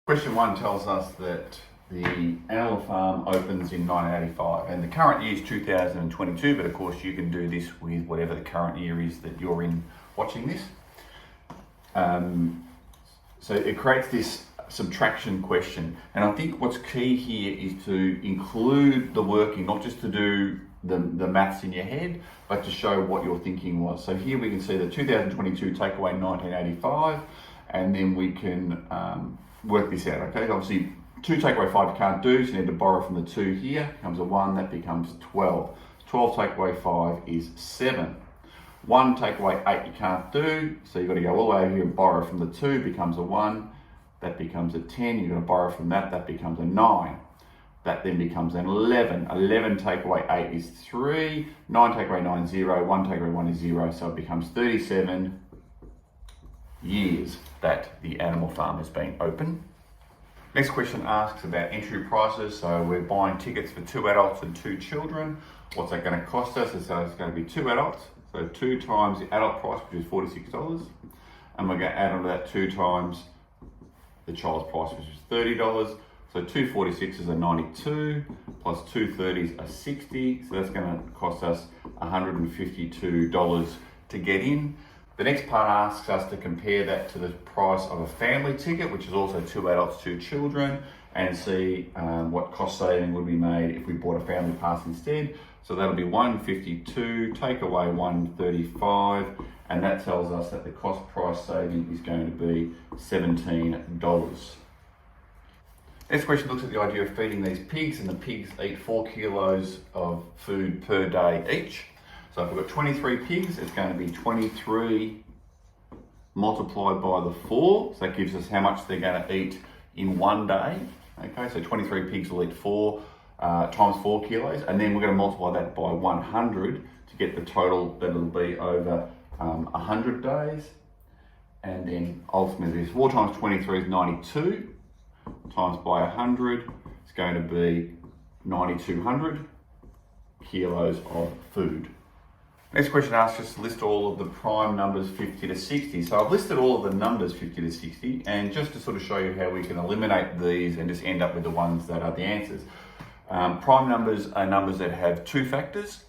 Question 1 tells us that the animal farm opens in 1985 and the current year is 2022, but of course you can do this with whatever the current year is that you're in watching this. So it creates this subtraction question, and I think what's key here is to include the working, not just to do the maths in your head, but to show what your thinking was. So here we can see the 2022 take away 1985, and then we can work this out, okay? Obviously, 2 take away 5 you can't do, so you need to borrow from the 2 here. Becomes a 1, that becomes 12. 12 take away 5 is 7. 1 take away 8 you can't do, so you've got to go all the way over here and borrow from the 2, becomes a 1. That becomes a 10, you've got to borrow from that, that becomes a 9. That then becomes an 11. 11 take away 8 is 3. 9 take away 9 is 0. 1 take away 1 is 0, so it becomes 37 years that the animal farm has been open. Next question asks about entry prices. So we're buying tickets for 2 adults and 2 children. What's that going to cost us? So it's going to be 2 adults, so 2 times the adult price, which is $46. And we're going to add on to that 2 times the child's price, which is $30. So 2 46s are 92, plus 2 30s are 60. So that's going to cost us $152 to get in. The next part asks us to compare that to the price of a family ticket, which is also 2 adults, 2 children, and see what cost saving would be made if we bought a family pass instead. So that'll be $152, take away $135, and that tells us that the cost price saving is going to be $17. Next question looks at the idea of feeding these pigs, and the pigs eat 4 kilos of food per day each. So if we've got 23 pigs, it's going to be 23 multiplied by the 4. So that gives us how much they're going to eat in one day. Okay, so 23 pigs will eat 4 times 4 kilos, and then we're going to multiply that by 100 to get the total that it'll be over 100 days. And then ultimately, 4 times 23 is 92, times by 100, it's going to be 9,200 kilos of food. Next question asks us to list all of the prime numbers 50 to 60. So I've listed all of the numbers 50 to 60, and just to sort of show you how we can eliminate these and just end up with the ones that are the answers. Prime numbers are numbers that have 2 factors.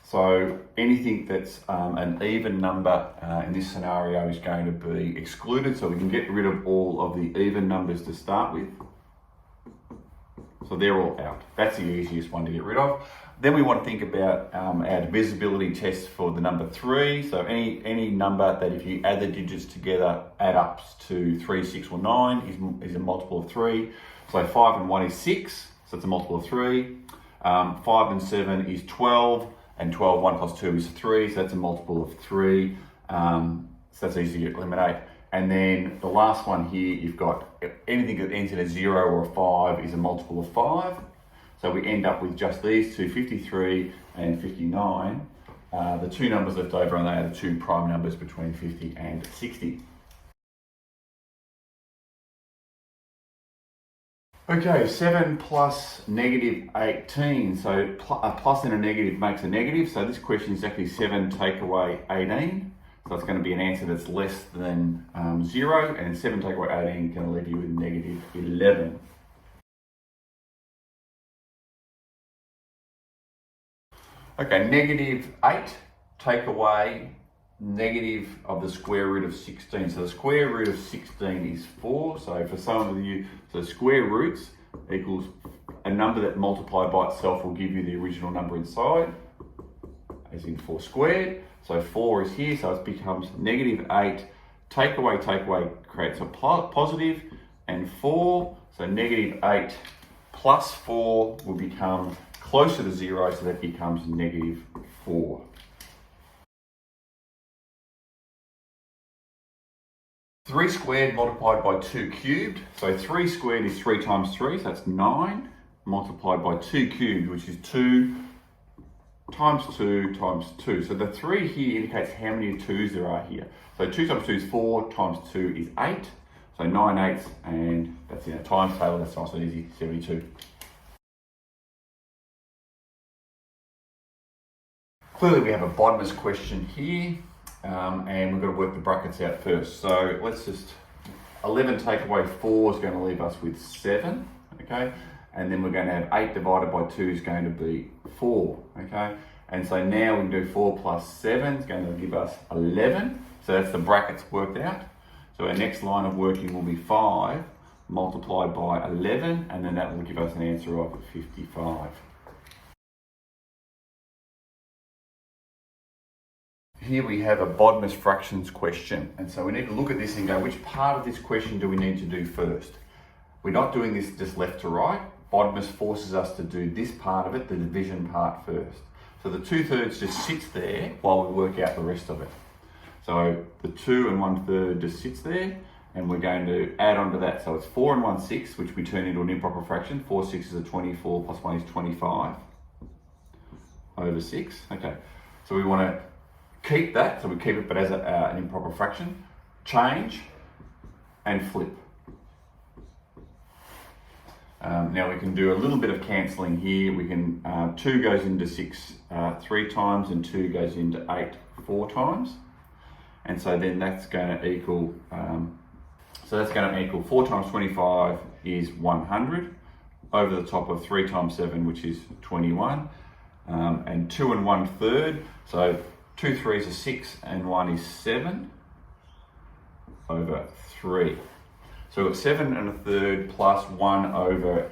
So anything that's an even number in this scenario is going to be excluded. So we can get rid of all of the even numbers to start with. So they're all out. That's the easiest one to get rid of. Then we want to think about our divisibility test for the number 3. So any number that if you add the digits together add up to 3, 6 or 9 is a multiple of 3. So 5 and 1 is 6, so it's a multiple of 3. 5 and 7 is 12, and 12, 1 plus 2 is 3, so that's a multiple of 3. So that's easy to eliminate. And then the last one here, you've got anything that ends in a 0 or a 5 is a multiple of 5. So we end up with just these two, 53 and 59. The 2 numbers left over, and they are the 2 prime numbers between 50 and 60. Okay, 7 plus negative 18. So a plus and a negative makes a negative. So this question is actually 7 take away 18. So it's going to be an answer that's less than 0, and 7 take away 18 can leave you with negative 11. Okay, negative 8 take away negative of the square root of 16. So the square root of 16 is 4. So for some of you, so square roots equals a number that multiplied by itself will give you the original number inside, as in 4 squared. So 4 is here, so it becomes negative 8. Take away creates a positive, and 4. So negative 8 plus 4 will become closer to 0, so that becomes negative 4. Three squared multiplied by 2 cubed. So 3 squared is 3 times 3, so that's 9, multiplied by 2 cubed, which is 2 times 2 times 2. So the 3 here indicates how many 2's there are here. So 2 times 2 is 4, times 2 is 8. So 9 eighths, and that's in a times table, that's nice and easy, 72. Clearly we have a bottomless question here, and we've got to work the brackets out first. So let's just 11 take away 4 is going to leave us with 7, okay? And then we're going to have 8 divided by 2 is going to be 4, okay? And so now we can do 4 plus 7 is going to give us 11. So that's the brackets worked out. So our next line of working will be 5 multiplied by 11, and then that will give us an answer of 55. Here we have a Bodmer's fractions question, and so we need to look at this and go, which part of this question do we need to do first? We're not doing this just left to right. Bodmer's forces us to do this part of it, the division part, first. So the 2/3 just sits there while we work out the rest of it. So the 2 1/3 just sits there, and we're going to add on to that. So it's 4 1/6, which we turn into an improper fraction. 4 6s are 24, plus 1 is 25 over 6. Okay, so we want to keep that, so we keep it but as an improper fraction, change and flip. Now we can do a little bit of cancelling here. We can, 2 goes into 6 3 times and 2 goes into 8 4 times. And so then that's going to equal, 4 times 25 is 100 over the top of 3 times 7, which is 21. And 2 1/3, so 2 3s are 6 and 1 is 7 over 3. So we've got 7 1/3 plus 1 over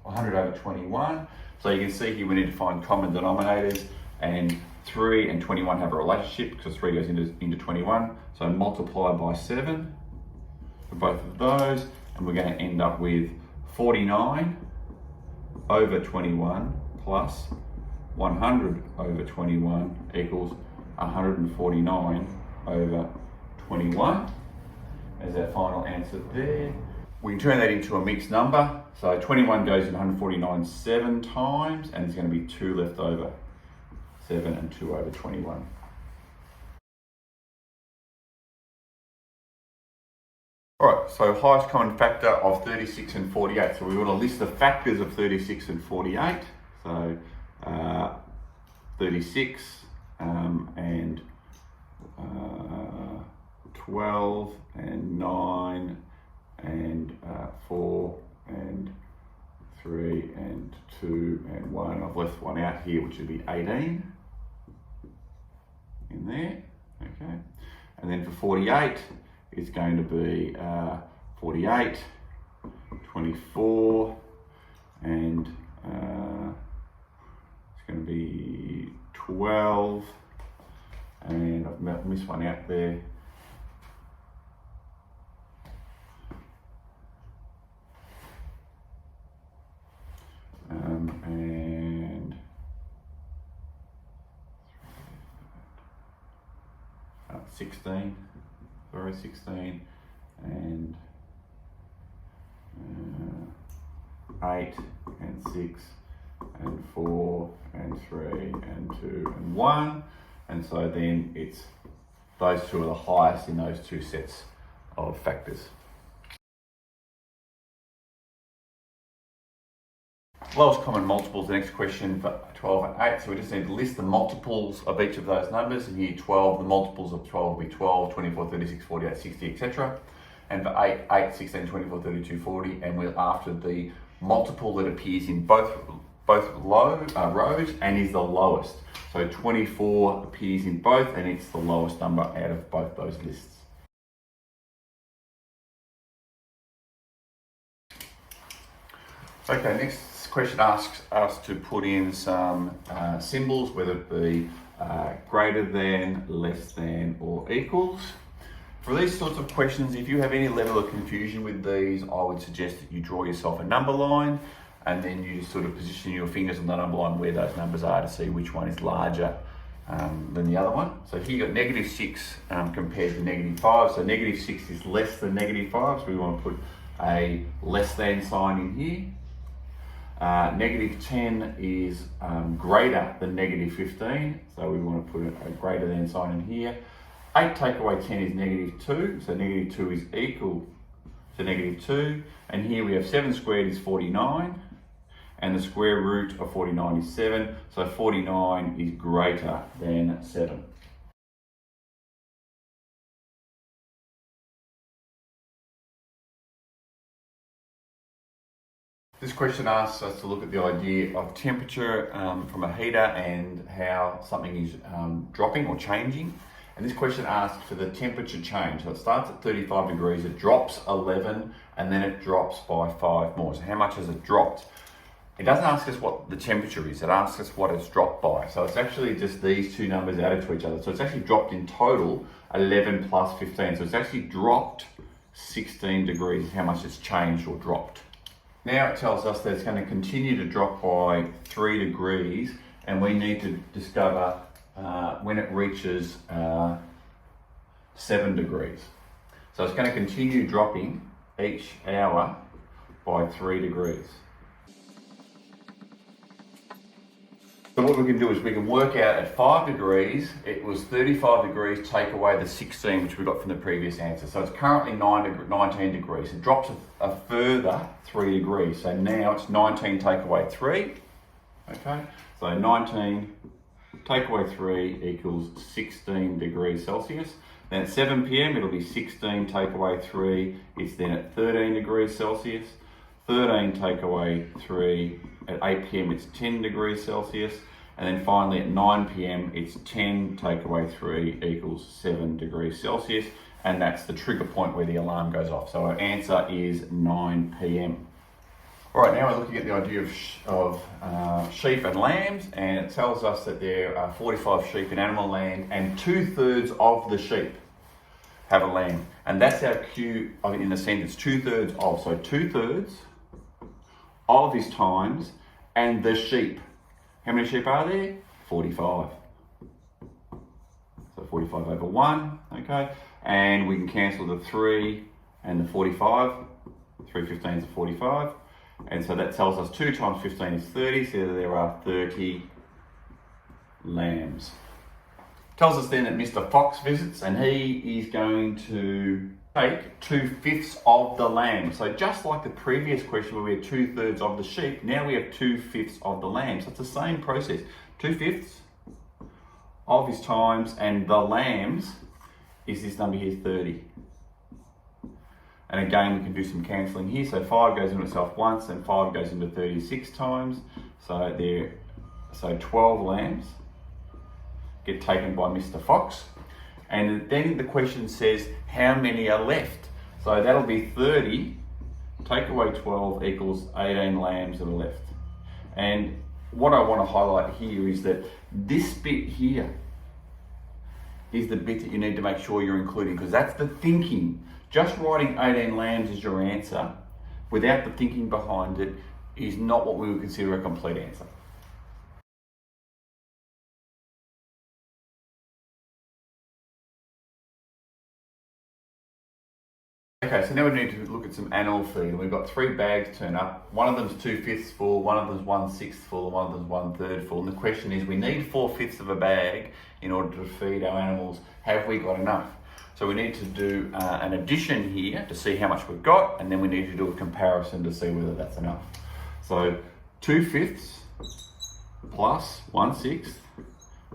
100 over 21. So you can see here we need to find common denominators, and 3 and 21 have a relationship because 3 goes into 21. So multiply by 7 for both of those, and we're going to end up with 49 over 21 plus 100 over 21 equals 149 over 21 as our final answer there. We can turn that into a mixed number. So 21 goes in 149 7 times, and there's going to be 2 left over. 7 and 2 over 21. All right, so highest common factor of 36 and 48. So we want to list the factors of 36 and 48. So 36 and 12 and 9 and 4 and 3 and 2 and 1. I've left 1 out here, which would be 18 in there, okay? And then for 48, it's going to be 48, 24, and it's going to be 12, and I've missed 1 out there. And 16, sorry, 16, and 8, and 6, and 4, and 3, and 2, and 1. And so then it's, those two are the highest in those 2 sets of factors. Lowest common multiples, the next question for 12 and 8. So we just need to list the multiples of each of those numbers. And here 12, the multiples of 12 will be 12, 24, 36, 48, 60, etc. And for 8, 16, 24, 32, 40. And we're after the multiple that appears in both rows and is the lowest. So 24 appears in both, and it's the lowest number out of both those lists. Okay, next question asks us to put in some symbols, whether it be greater than, less than, or equals. For these sorts of questions, if you have any level of confusion with these, I would suggest that you draw yourself a number line, and then you sort of position your fingers on the number line where those numbers are to see which one is larger than the other one. So here you've got -6 compared to -5. So -6 is less than -5, so we want to put a less than sign in here. -10 is greater than -15, so we want to put a greater than sign in here. 8 take away 10 is -2, so -2 is equal to -2. And here we have 7 squared is 49, and the square root of 49 is 7, so 49 is greater than 7. This question asks us to look at the idea of temperature from a heater and how something is dropping or changing. And this question asks for the temperature change. So it starts at 35 degrees, it drops 11, and then it drops by 5 more. So how much has it dropped? It doesn't ask us what the temperature is, it asks us what it's dropped by. So it's actually just these two numbers added to each other. So it's actually dropped in total 11 plus 15. So it's actually dropped 16 degrees, how much it's changed or dropped. Now it tells us that it's going to continue to drop by 3 degrees, and we need to discover when it reaches 7 degrees. So it's going to continue dropping each hour by 3 degrees. So what we can do is we can work out at 5 degrees, it was 35 degrees, take away the 16, which we got from the previous answer. So it's currently 19 degrees. It drops a further 3 degrees. So now it's 19 take away 3. Okay, so 19 take away 3 equals 16 degrees Celsius. Then at 7 p.m. it'll be 16 take away 3. It's then at 13 degrees Celsius. 13 take away 3. At 8 p.m. it's 10 degrees Celsius. And then finally at 9 p.m. it's 10 take away 3 equals 7 degrees Celsius. And that's the trigger point where the alarm goes off. So our answer is 9 p.m. All right, now we're looking at the idea of sheep and lambs, and it tells us that there are 45 sheep in animal land, and 2/3 of the sheep have a lamb. And that's our cue in the sentence, 2/3 of. So 2/3 of is times, and the sheep. How many sheep are there? 45. So 45 over 1, okay? And we can cancel the 3 and the 45. 3 15s are 45. And so that tells us 2 times 15 is 30, so there are 30 lambs. Tells us then that Mr. Fox visits, and he is going to take 2/5 of the lamb. So just like the previous question where we had 2/3 of the sheep, now we have 2/5 of the lamb. So it's the same process. 2/5 of his times, and the lambs is this number here, 30. And again, we can do some cancelling here. So 5 goes into itself once, and 5 goes into 36 times. So 12 lambs get taken by Mr. Fox. And then the question says, how many are left? So that'll be 30, take away 12 equals 18 lambs that are left. And what I want to highlight here is that this bit here is the bit that you need to make sure you're including, because that's the thinking. Just writing 18 lambs as your answer without the thinking behind it is not what we would consider a complete answer. Okay, so now we need to look at some animal feed, and we've got 3 bags turn up. One of them's 2/5 full, one of them's 1/6 full, and one of them's 1/3 full. And the question is, we need 4/5 of a bag in order to feed our animals. Have we got enough? So we need to do an addition here to see how much we've got, and then we need to do a comparison to see whether that's enough. So 2/5 plus 1/6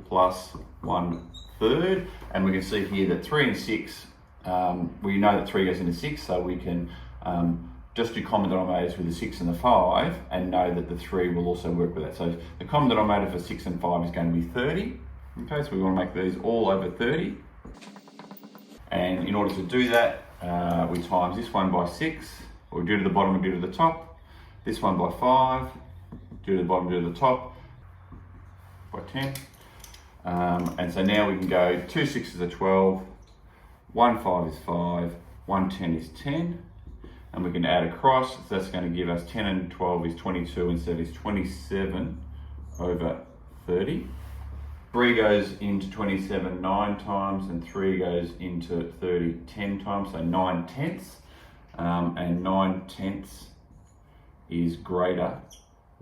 plus 1/3, and we can see here that 3 and 6, we know that 3 goes into 6, so we can just do common denominators with the 6 and the 5 and know that the 3 will also work with that. So the common denominator for 6 and 5 is going to be 30. Okay, so we want to make these all over 30. And in order to do that, we times this one by 6, or we do to the bottom and do to the top. This one by 5, do to the bottom, do to the top, by 10. And so now we can go 2 6s are 12, 1 5 is 5, 1 10 is 10. And we can add across, so that's going to give us 10 and 12 is 22, and so it's 27 over 30. 3 goes into 27 9 times, and 3 goes into 30 10 times, so 9/10. And 9/10 is greater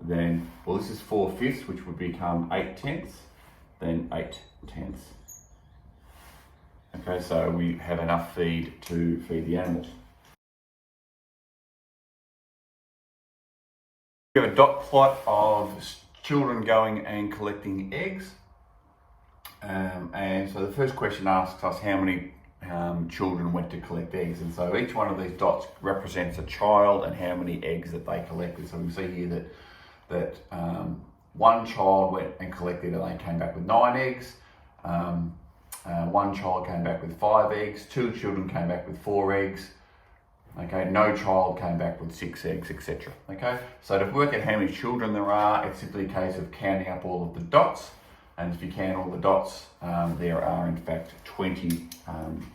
than, well, this is 4/5, which would become 8/10, then 8/10. Okay, so we have enough feed to feed the animals. We have a dot plot of children going and collecting eggs. And so the first question asks us how many children went to collect eggs, and so each one of these dots represents a child and how many eggs that they collected. So we see here that one child went and collected and they came back with 9 eggs. One child came back with 5 eggs. 2 children came back with 4 eggs. Okay, no child came back with 6 eggs, etc. Okay, so to work out how many children there are, it's simply a case of counting up all of the dots. And if you count all the dots, there are in fact 20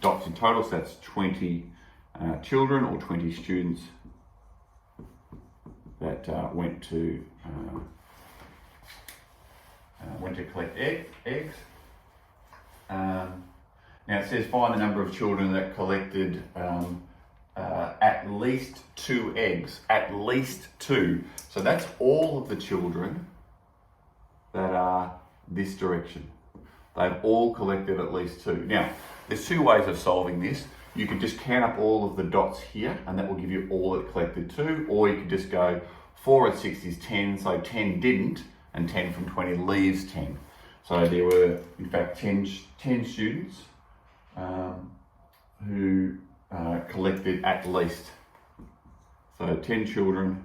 dots in total. So that's 20 children or 20 students that went to collect eggs. Now it says find the number of children that collected at least 2 eggs. At least 2. So that's all of the children that are this direction. They've all collected at least 2. Now, there's 2 ways of solving this. You could just count up all of the dots here and that will give you all that collected 2, or you could just go 4 and 6 is 10, so 10 didn't, and 10 from 20 leaves 10. So there were, in fact, 10 students who collected at least. So 10 children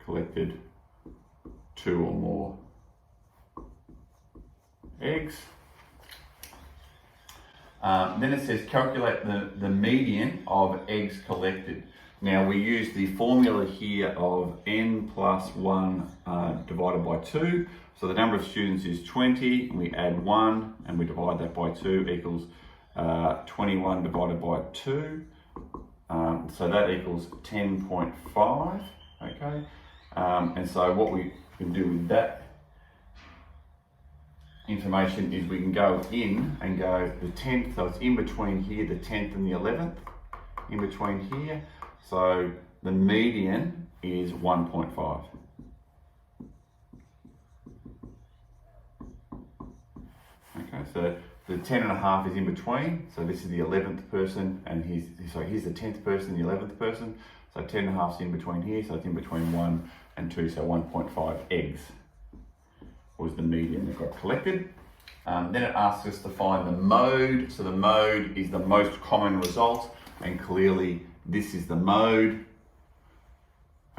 collected 2 or more eggs. Then it says calculate the median of eggs collected. Now we use the formula here of n plus 1 divided by 2. So the number of students is 20, we add 1 and we divide that by 2 equals 21 divided by 2. So that equals 10.5, okay? And so what we can do with that information is we can go in and go the 10th, so it's in between here, the 10th and the 11th, in between here. So the median is 1.5. Okay, so the 10.5 is in between. So this is the 11th person, and here's the 10th person, the 11th person. So 10.5 is in between here, so it's in between 1 and 2, so 1.5 eggs was the median that got collected. Then it asks us to find the mode. So the mode is the most common result, and clearly this is the mode.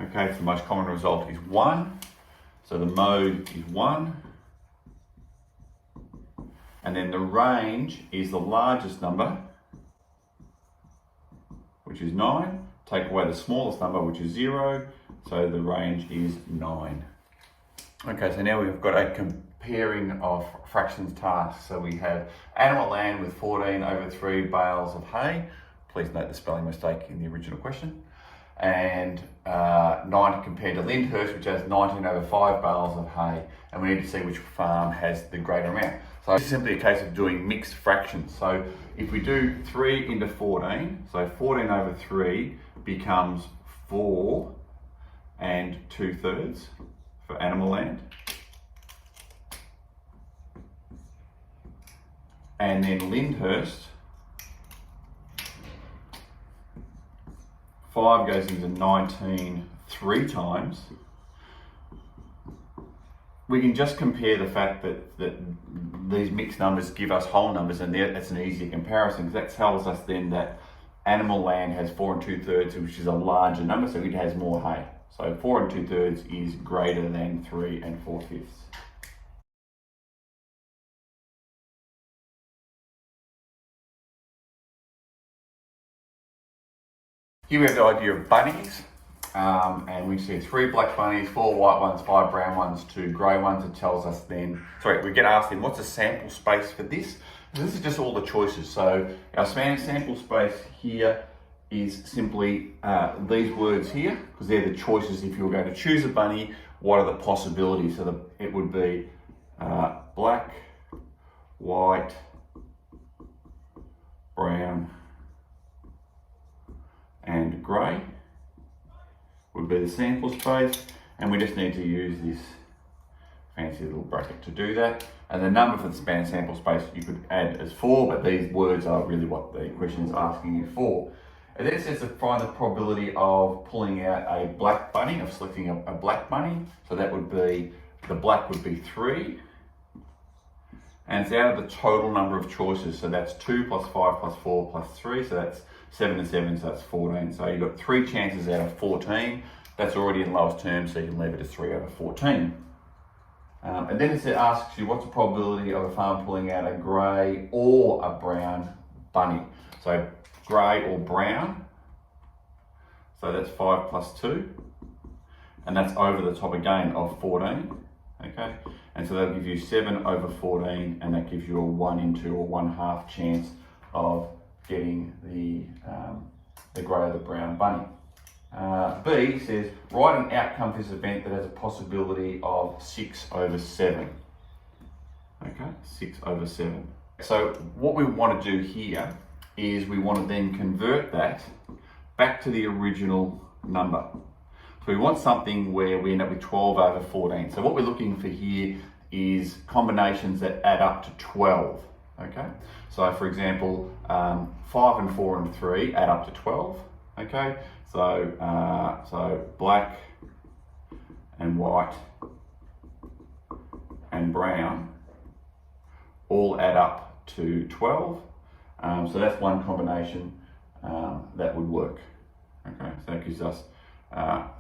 Okay, so the most common result is 1. So the mode is 1. And then the range is the largest number, which is 9. Take away the smallest number, which is 0. So the range is 9. Okay, so now we've got a comparing of fractions task. So we have animal land with 14 over 3 bales of hay. Please note the spelling mistake in the original question. And 9 compared to Lyndhurst, which has 19 over 5 bales of hay. And we need to see which farm has the greater amount. So it's simply a case of doing mixed fractions. So if we do 3 into 14, so 14 over 3 becomes 4 and 2/3 for animal land. And then Lyndhurst, 5 goes into 19 3 times. We can just compare the fact that these mixed numbers give us whole numbers, and that's an easier comparison, because that tells us then that animal land has 4 and 2/3, which is a larger number, so it has more hay. So 4 and 2/3 is greater than 3 and 4/5. Here we have the idea of bunnies, and we see 3 black bunnies, 4 white ones, 5 brown ones, 2 grey ones. It tells us then, we get asked then, what's the sample space for this? And this is just all the choices. So our sample space here is simply these words here, because they're the choices. If you were going to choose a bunny, what are the possibilities? So it would be black, white, brown, and grey would be the sample space, and we just need to use this fancy little bracket to do that. And the number for the span sample space you could add as 4, but these words are really what the question is asking you for. And then it says to find the probability of pulling out a black bunny, of selecting a black bunny. So that would be, the black would be 3, And it's out of the total number of choices. So that's 2 plus 5 plus 4 plus 3. So that's 7 and 7, so that's 14. So you've got 3 chances out of 14. That's already in lowest terms, so you can leave it as 3 over 14. And then it asks you, what's the probability of a farmer pulling out a grey or a brown bunny? So grey or brown. So that's 5 plus 2. And that's over the top again of 14. Okay, and so that'll give you 7 over 14, and that gives you a 1 in 2 or 1/2 chance of getting the grey or the brown bunny. B says, write an outcome for this event that has a possibility of 6 over 7. Okay, 6 over 7. So what we want to do here is we want to then convert that back to the original number. So we want something where we end up with 12 over 14. So what we're looking for here is combinations that add up to 12. Okay, so for example, 5 and 4 and 3 add up to 12. Okay, so black and white and brown all add up to 12. So that's one combination that would work. Okay, so that gives us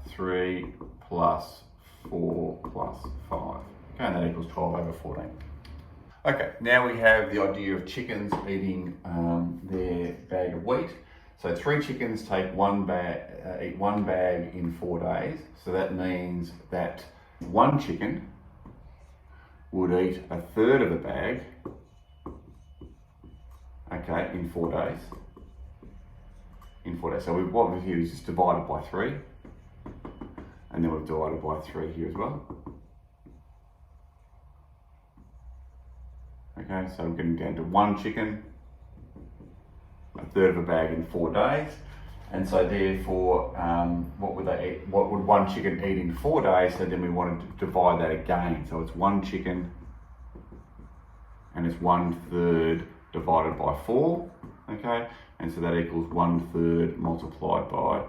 3 plus 4 plus 5. Okay, and that equals 12 over 14. Okay, now we have the idea of chickens eating their bag of wheat. So 3 chickens take eat one bag in 4 days. So that means that 1 chicken would eat 1/3 of a bag, okay, in 4 days. So what we've here is just divided by 3. And then we've divided by 3 here as well. Okay, so we're getting down to 1 chicken, 1/3 of a bag in 4 days. And so therefore, what would they eat? What would 1 chicken eat in 4 days? So then we want to divide that again. So it's 1 chicken and it's 1/3 divided by 4, okay? And so that equals 1/3 multiplied by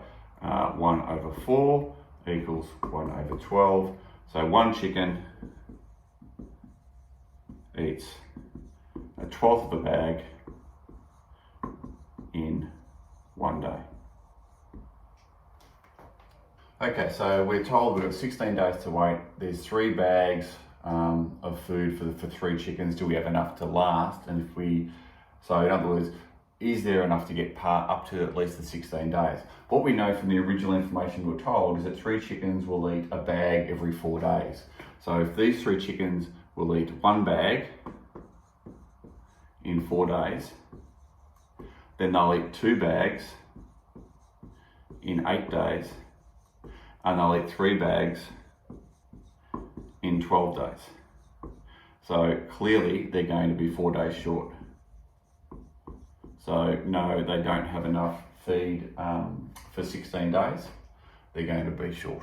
1 over 4 equals 1 over 12. So 1 chicken eats 1/12 of a bag in 1 day. Okay, so we're told we've got 16 days to wait. There's 3 bags of food for 3 chickens. Do we have enough to last? And so in other words, is there enough to get up to at least the 16 days? What we know from the original information we were told is that 3 chickens will eat a bag every 4 days. So if these 3 chickens will eat 1 bag in 4 days, then they'll eat 2 bags in 8 days, and they'll eat 3 bags in 12 days. So clearly they're going to be 4 days short. So no, they don't have enough feed for 16 days. They're going to be short.